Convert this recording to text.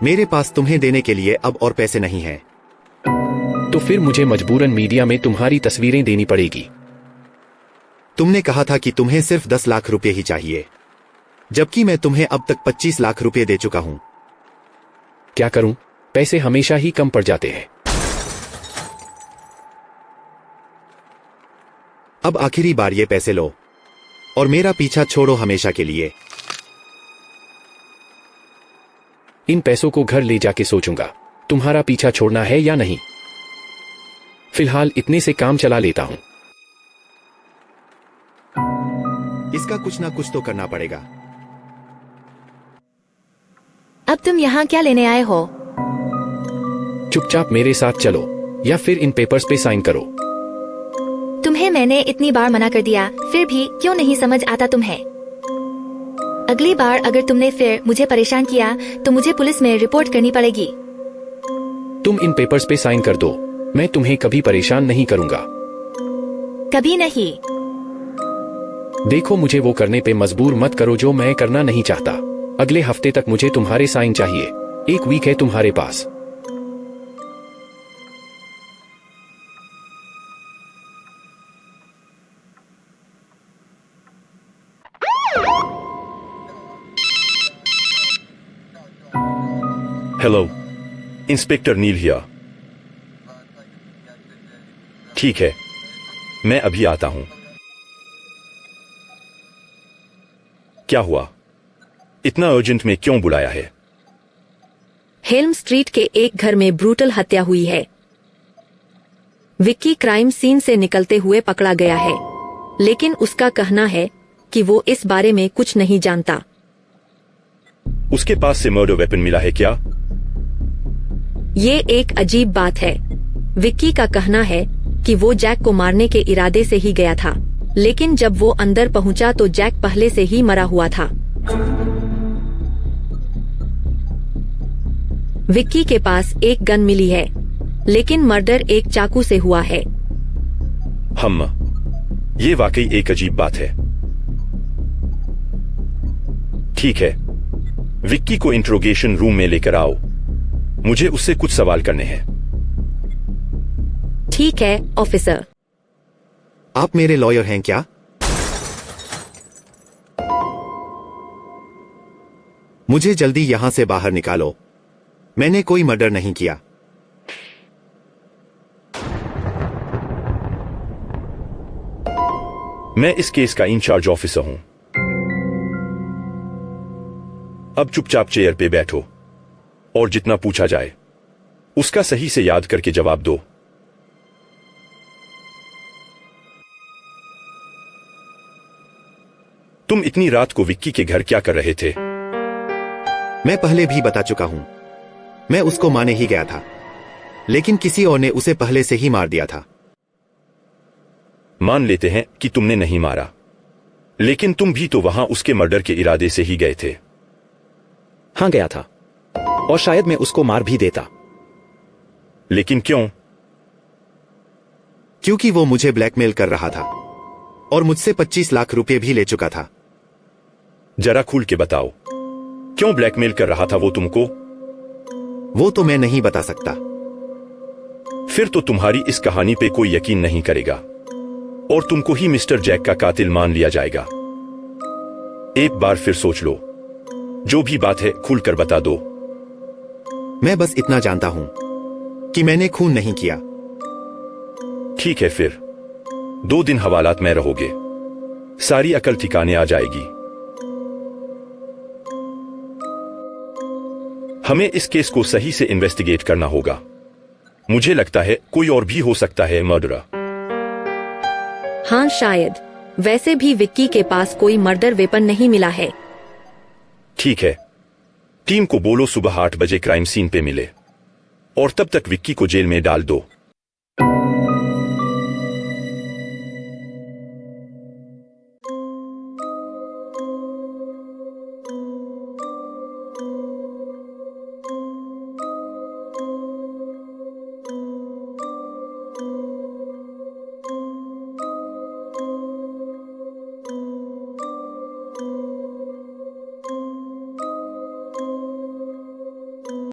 मेरे पास तुम्हें देने के लिए अब और पैसे नहीं हैं। तो फिर मुझे मजबूरन मीडिया में तुम्हारी तस्वीरें देनी पड़ेगी। तुमने कहा था कि तुम्हें सिर्फ 10 लाख रुपए ही चाहिए, जबकि मैं तुम्हें अब तक 25 लाख रुपए दे चुका हूं। क्या करूं, पैसे हमेशा ही कम पड़ जाते हैं। अब आखिरी बार ये पैसे लो और मेरा पीछा छोड़ो हमेशा के लिए। इन पैसों को घर ले जाके सोचूंगा तुम्हारा पीछा छोड़ना है या नहीं। फिलहाल इतने से काम चला लेता हूं। इसका कुछ ना कुछ तो करना पड़ेगा। अब तुम यहाँ क्या लेने आए हो? चुपचाप मेरे साथ चलो या फिर इन पेपर्स पे साइन करो। तुम्हें मैंने इतनी बार मना कर दिया, फिर भी क्यों नहीं समझ आता तुम्हें? अगली बार अगर तुमने फिर मुझे परेशान किया तो मुझे पुलिस में रिपोर्ट करनी पड़ेगी। तुम इन पेपर्स पे साइन कर दो, मैं तुम्हें कभी परेशान नहीं करूंगा। कभी नहीं। देखो, मुझे वो करने पे मजबूर मत करो जो मैं करना नहीं चाहता। अगले हफ्ते तक मुझे तुम्हारे साइन चाहिए। 1 वीक है तुम्हारे पास। Hello, inspector Neel here. ठीक है, मैं अभी आता हूं। क्या हुआ? इतना अर्जेंट में क्यों बुलाया है? हेल्म स्ट्रीट के एक घर में ब्रूटल हत्या हुई है। विक्की क्राइम सीन से निकलते हुए पकड़ा गया है, लेकिन उसका कहना है कि वो इस बारे में कुछ नहीं जानता। उसके पास से मर्डर वेपन मिला है क्या? ये एक अजीब बात है। विक्की का कहना है कि वो जैक को मारने के इरादे से ही गया था, लेकिन जब वो अंदर पहुंचा तो जैक पहले से ही मरा हुआ था। विक्की के पास एक गन मिली है, लेकिन मर्डर एक चाकू से हुआ है। ये वाकई एक अजीब बात है। ठीक है, विक्की को इंट्रोगेशन रूम में लेकर आओ। मुझे उससे कुछ सवाल करने हैं। ठीक है ऑफिसर। आप मेरे लॉयर हैं क्या? मुझे जल्दी यहां से बाहर निकालो। मैंने कोई मर्डर नहीं किया। मैं इस केस का इंचार्ज ऑफिसर हूं। अब चुपचाप चेयर पे बैठो और जितना पूछा जाए उसका सही से याद करके जवाब दो। तुम इतनी रात को विक्की के घर क्या कर रहे थे? मैं पहले भी बता चुका हूं। मैं उसको मारने ही गया था, लेकिन किसी और ने उसे पहले से ही मार दिया था। मान लेते हैं कि तुमने नहीं मारा, लेकिन तुम भी तो वहां उसके मर्डर के इरादे से ही गए थे। हां, गया था, और शायद मैं उसको मार भी देता। लेकिन क्यों? क्योंकि वो मुझे ब्लैकमेल कर रहा था और मुझसे 25 लाख रुपए भी ले चुका था। जरा खुल के बताओ, क्यों ब्लैकमेल कर रहा था वो तुमको? वो तो मैं नहीं बता सकता। फिर तो तुम्हारी इस कहानी पे कोई यकीन नहीं करेगा और तुमको ही मिस्टर जैक का कातिल मान लिया जाएगा। एक बार फिर सोच लो, जो भी बात है खुलकर बता दो। मैं बस इतना जानता हूं कि मैंने खून नहीं किया। ठीक है, फिर 2 दिन हवालात में रहोगे, सारी अकल ठिकाने आ जाएगी। हमें इस केस को सही से इन्वेस्टिगेट करना होगा। मुझे लगता है कोई और भी हो सकता है मर्डरर। हाँ शायद। वैसे भी विक्की के पास कोई मर्डर वेपन नहीं मिला है। ठीक है, टीम को बोलो सुबह 8 बजे क्राइम सीन पे मिले और तब तक विक्की को जेल में डाल दो।